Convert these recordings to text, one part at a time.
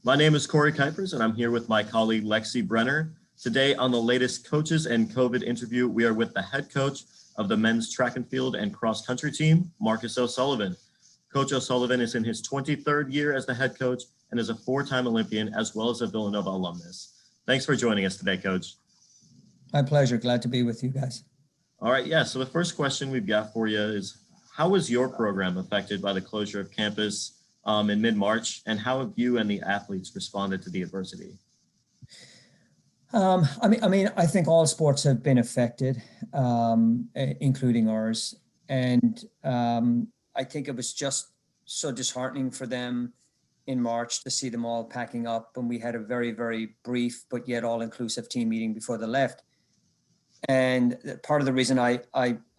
My name is Corey Kuipers, and I'm here with my colleague Lexi Brenner. Today on the latest Coaches and COVID interview, we are with the head coach of the men's track and field and cross country team, Marcus O'Sullivan. Coach O'Sullivan is in his 23rd year as the head coach and is a four-time Olympian as well as a Villanova alumnus. Thanks for joining us today, Coach. My pleasure. Glad to be with you guys. All right, so the first question we've got for you is, how was your program affected by the closure of campus in mid-March, and how have you and the athletes responded to the adversity? I think all sports have been affected, including ours. And I think it was just so disheartening for them in March to see them all packing up. And we had a very, very brief, but yet all-inclusive team meeting before they left. And part of the reason I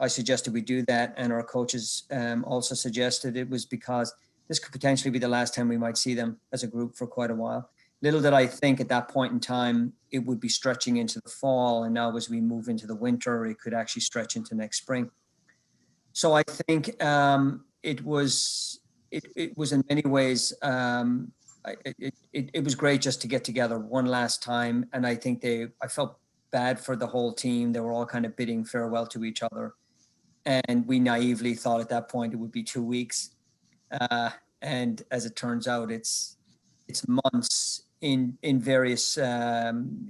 suggested we do that, and our coaches also suggested it, was because this could potentially be the last time we might see them as a group for quite a while. Little did I think at that point in time it would be stretching into the fall, and now as we move into the winter, it could actually stretch into next spring. So I think it was in many ways it was great just to get together one last time, and I think I felt bad for the whole team. They were all kind of bidding farewell to each other, and we naively thought at that point it would be 2 weeks. And as it turns out, it's months in various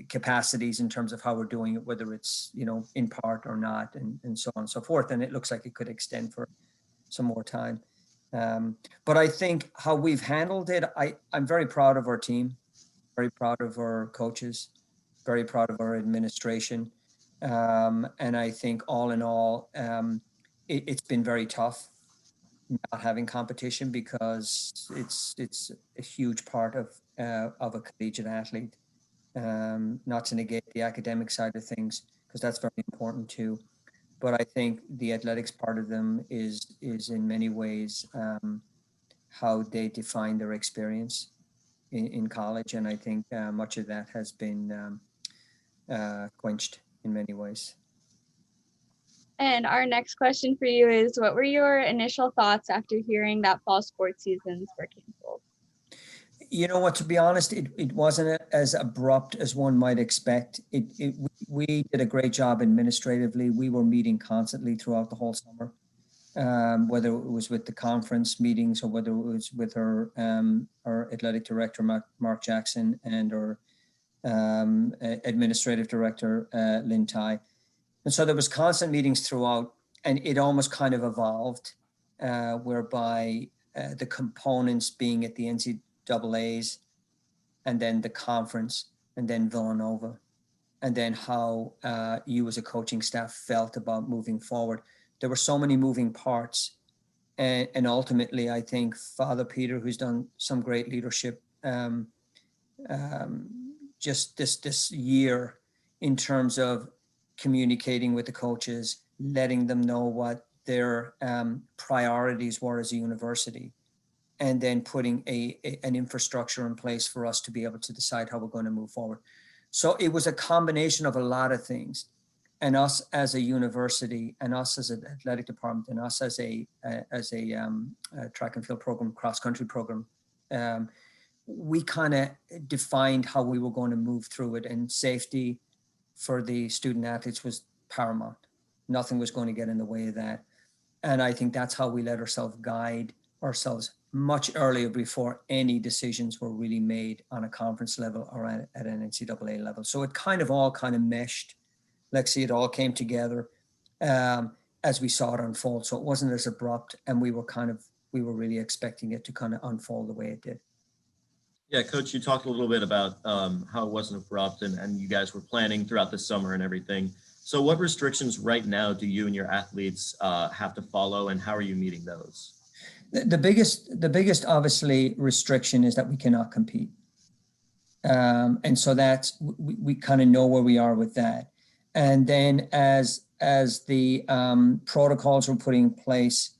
capacities in terms of how we're doing it, whether it's, in part or not, and so on and so forth. And it looks like it could extend for some more time. But I think how we've handled it, I'm very proud of our team, very proud of our coaches, very proud of our administration. And I think all in all, it's been very tough not having competition, because it's a huge part of a collegiate athlete. Not to negate the academic side of things, because that's very important too. But I think the athletics part of them is in many ways how they define their experience in college, and I think much of that has been quenched in many ways. And our next question for you is, what were your initial thoughts after hearing that fall sports seasons were canceled? You know what, to be honest, it wasn't as abrupt as one might expect. We did a great job administratively. We were meeting constantly throughout the whole summer, whether it was with the conference meetings or whether it was with our athletic director, Mark Jackson, and our administrative director, Lynn Tai. And so there was constant meetings throughout, and it almost kind of evolved, whereby the components being at the NCAAs, and then the conference, and then Villanova, and then how you as a coaching staff felt about moving forward. There were so many moving parts. And ultimately, I think Father Peter, who's done some great leadership just this year in terms of communicating with the coaches, letting them know what their priorities were as a university, and then putting an infrastructure in place for us to be able to decide how we're going to move forward. So it was a combination of a lot of things, and us as a university, and us as an athletic department, and us as a track and field program, cross country program. We kind of defined how we were going to move through it, and safety for the student athletes was paramount. Nothing was going to get in the way of that. And I think that's how we let ourselves guide ourselves much earlier, before any decisions were really made on a conference level or at an NCAA level. So it all meshed. Lexi, it all came together as we saw it unfold. So it wasn't as abrupt, and we were really expecting it to kind of unfold the way it did. Yeah, Coach, you talked a little bit about how it wasn't abrupt, and you guys were planning throughout the summer and everything. So what restrictions right now do you and your athletes have to follow, and how are you meeting those? The biggest obviously restriction is that we cannot compete. And so that's, we kind of know where we are with that. And then as the protocols were put in place,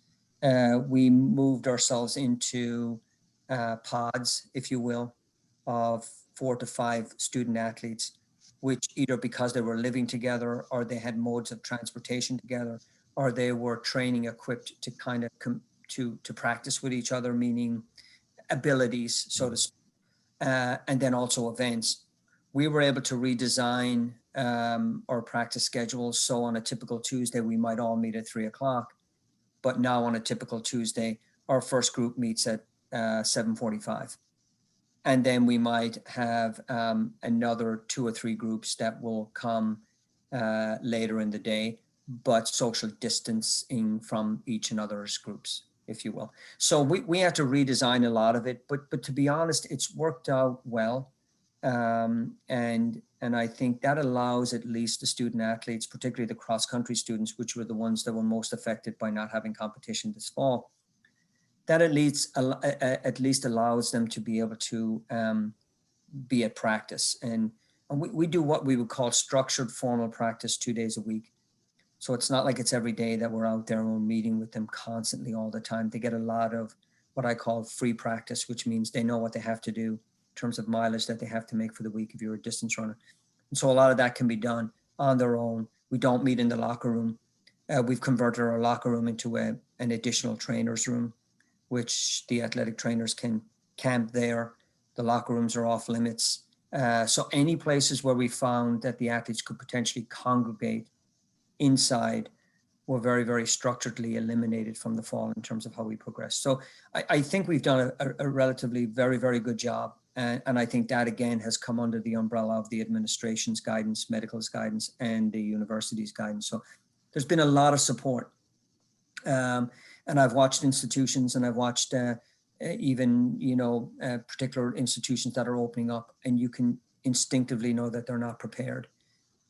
we moved ourselves into pods, if you will, of 4 to 5 student athletes, which either because they were living together, or they had modes of transportation together, or they were training equipped to kind of to practice with each other, meaning abilities, so to speak. and then also events. We were able to redesign our practice schedules. So on a typical Tuesday, we might all meet at 3:00, but now on a typical Tuesday, our first group meets at 7:45. And then we might have another 2 or 3 groups that will come later in the day, but social distancing from each another's groups, if you will. So we had to redesign a lot of it, but to be honest, it's worked out well. And I think that allows at least the student athletes, particularly the cross country students, which were the ones that were most affected by not having competition this fall, that at least allows them to be able to be at practice. And we do what we would call structured formal practice 2 days a week. So it's not like it's every day that we're out there and we're meeting with them constantly all the time. They get a lot of what I call free practice, which means they know what they have to do in terms of mileage that they have to make for the week if you're a distance runner. And so a lot of that can be done on their own. We don't meet in the locker room. We've converted our locker room into an additional trainer's room, which the athletic trainers can camp there. The locker rooms are off limits. So any places where we found that the athletes could potentially congregate inside were very, very structuredly eliminated from the fall in terms of how we progress. So I think we've done a relatively very, very good job. And I think that, again, has come under the umbrella of the administration's guidance, medical's guidance, and the university's guidance. So there's been a lot of support. And I've watched institutions, and I've watched even, particular institutions that are opening up, and you can instinctively know that they're not prepared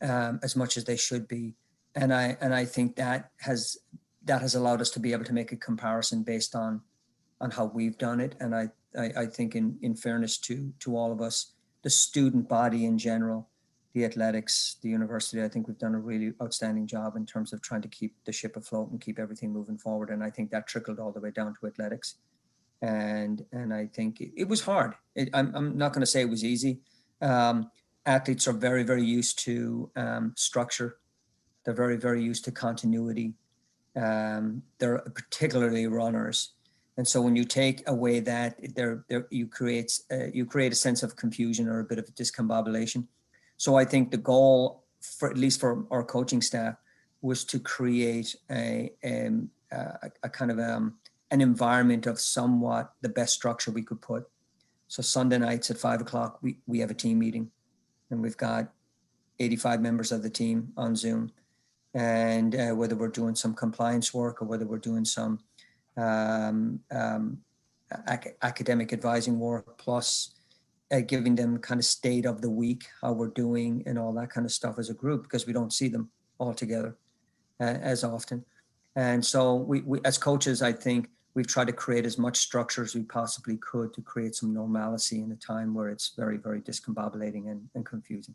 as much as they should be. And I think that has allowed us to be able to make a comparison based on how we've done it. And I think in fairness to all of us, the student body in general, the athletics, the university, I think we've done a really outstanding job in terms of trying to keep the ship afloat and keep everything moving forward. And I think that trickled all the way down to athletics. And I think it was hard. I'm not going to say it was easy. Athletes are very, very used to structure. They're very, very used to continuity. They're particularly runners. And so when you take away that, you create a sense of confusion or a bit of discombobulation. So I think the goal, for at least for our coaching staff, was to create a kind of an environment of somewhat the best structure we could put. So Sunday nights at 5:00, we have a team meeting, and we've got 85 members of the team on Zoom. And whether we're doing some compliance work or whether we're doing some academic advising work, plus giving them kind of state of the week, how we're doing and all that kind of stuff as a group, because we don't see them all together as often. And so we as coaches, I think we've tried to create as much structure as we possibly could to create some normalcy in a time where it's very, very discombobulating and confusing.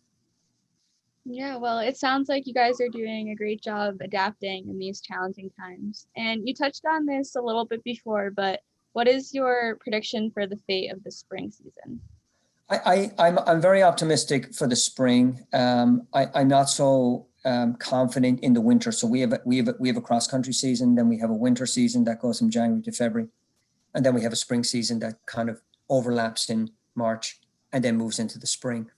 Yeah, well, it sounds like you guys are doing a great job adapting in these challenging times. And you touched on this a little bit before, but what is your prediction for the fate of the spring season? I'm very optimistic for the spring. I'm not so confident in the winter. So we have a cross country season, then we have a winter season that goes from January to February, and then we have a spring season that kind of overlaps in March and then moves into the spring.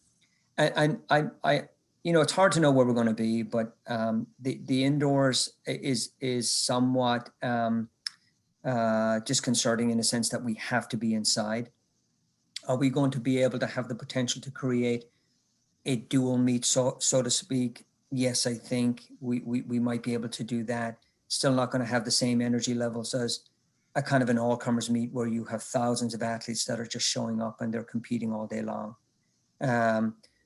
And I it's hard to know where we're going to be, but the indoors is somewhat disconcerting in the sense that we have to be inside. Are we going to be able to have the potential to create a dual meet, so to speak? Yes, I think we might be able to do that. Still not going to have the same energy levels as a kind of an all-comers meet where you have thousands of athletes that are just showing up and they're competing all day long.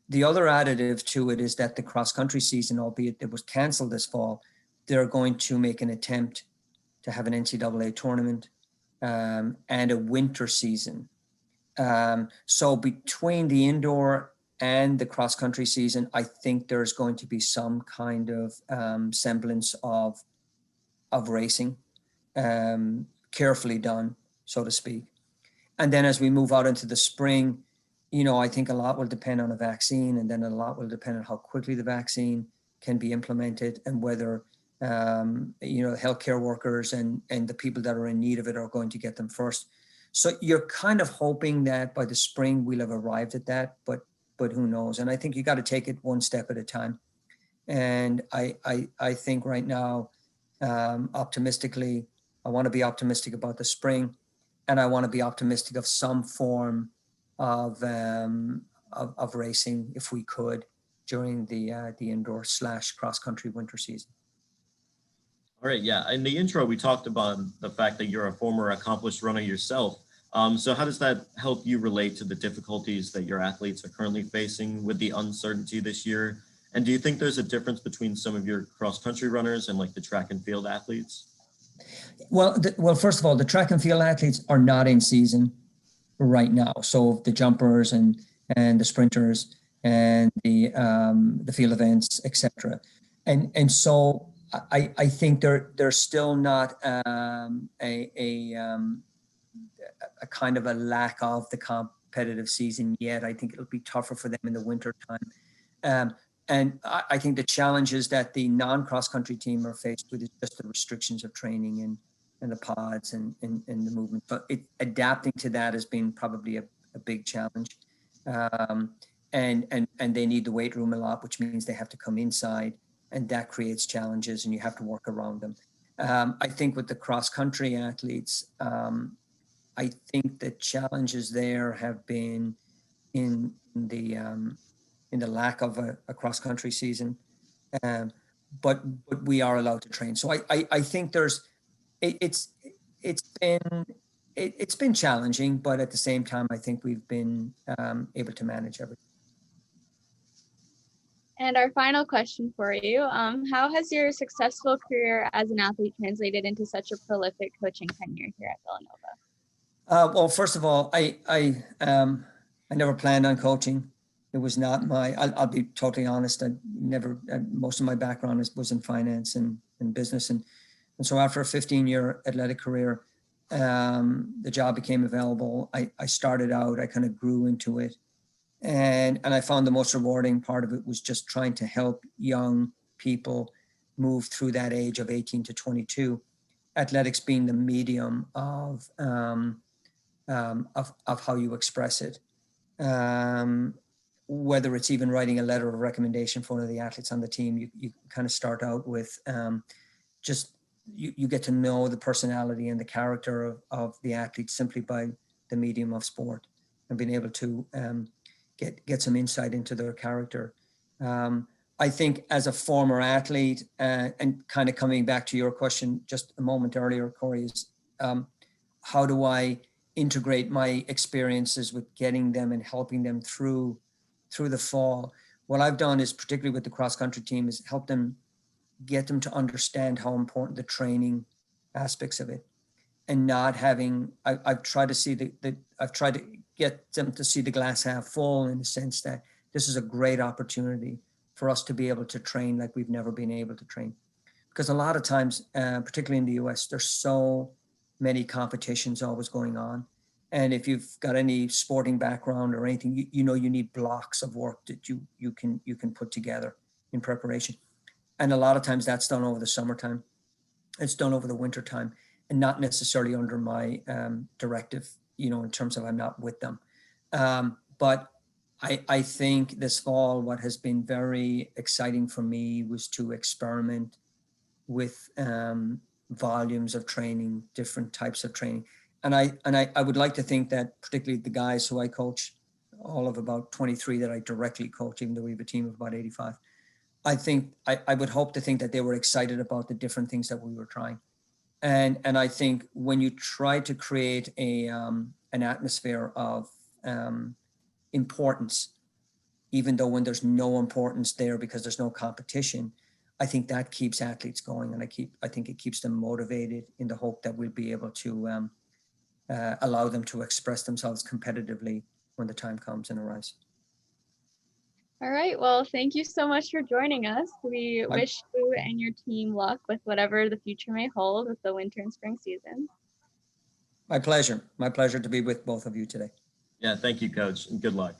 The other additive to it is that the cross-country season, albeit it was canceled this fall, they're going to make an attempt to have an NCAA tournament and a winter season. So between the indoor and the cross-country season, I think there's going to be some kind of semblance of racing, carefully done, so to speak. And then as we move out into the spring, I think a lot will depend on a vaccine, and then a lot will depend on how quickly the vaccine can be implemented and whether, healthcare workers and the people that are in need of it are going to get them first. So you're kind of hoping that by the spring we'll have arrived at that, but who knows? And I think you got to take it one step at a time. And I think right now, optimistically, I want to be optimistic about the spring, and I want to be optimistic of some form of racing if we could during the indoor / cross country winter season. All right, yeah. In the intro, we talked about the fact that you're a former accomplished runner yourself. So how does that help you relate to the difficulties that your athletes are currently facing with the uncertainty this year? And do you think there's a difference between some of your cross-country runners and like the track and field athletes? Well, first of all, the track and field athletes are not in season right now. So the jumpers and the sprinters and the field events, etc. And so I think they're still not a kind of a lack of the competitive season yet. I think it'll be tougher for them in the winter time. And I think the challenges that the non-cross country team are faced with is just the restrictions of training and the pods and the movement. But adapting to that has been probably a big challenge. And they need the weight room a lot, which means they have to come inside, and that creates challenges and you have to work around them. I think with the cross country athletes, I think the challenges there have been in the lack of a cross country season, but we are allowed to train. So I think it's been challenging, but at the same time, I think we've been able to manage everything. And our final question for you, how has your successful career as an athlete translated into such a prolific coaching tenure here at Villanova? Well, first of all, I never planned on coaching. It was not I'll be totally honest. Most of my background was in finance and business. And so after a 15-year athletic career, the job became available. I started out, I kind of grew into it. And I found the most rewarding part of it was just trying to help young people move through that age of 18 to 22, athletics being the medium of how you express it. Whether it's even writing a letter of recommendation for one of the athletes on the team, you kind of start out with just you get to know the personality and the character of the athlete simply by the medium of sport and being able to get some insight into their character. I think as a former athlete, and kind of coming back to your question just a moment earlier, Corey, is how do I integrate my experiences with getting them and helping them through the fall? What I've done is, particularly with the cross-country team, is help them, get them to understand how important the training aspects of it, and not having, I've tried to get them to see the glass half full, in the sense that this is a great opportunity for us to be able to train like we've never been able to train. Because a lot of times, particularly in the US, there's so many competitions always going on. And if you've got any sporting background or anything, you know you need blocks of work that you can put together in preparation. And a lot of times that's done over the summertime. It's done over the winter time, and not necessarily under my directive, in terms of I'm not with them. But I think this fall, what has been very exciting for me was to experiment with volumes of training, different types of training. And I would like to think that particularly the guys who I coach, all of about 23 that I directly coach, even though we have a team of about 85, I think I would hope to think that they were excited about the different things that we were trying. And I think when you try to create an atmosphere of importance, even though when there's no importance there because there's no competition, I think that keeps athletes going, and I think it keeps them motivated, in the hope that we'll be able to allow them to express themselves competitively when the time comes and arrives. All right. Well, thank you so much for joining us. We wish you and your team luck with whatever the future may hold with the winter and spring season. My pleasure. My pleasure to be with both of you today. Yeah, thank you, Coach, and good luck.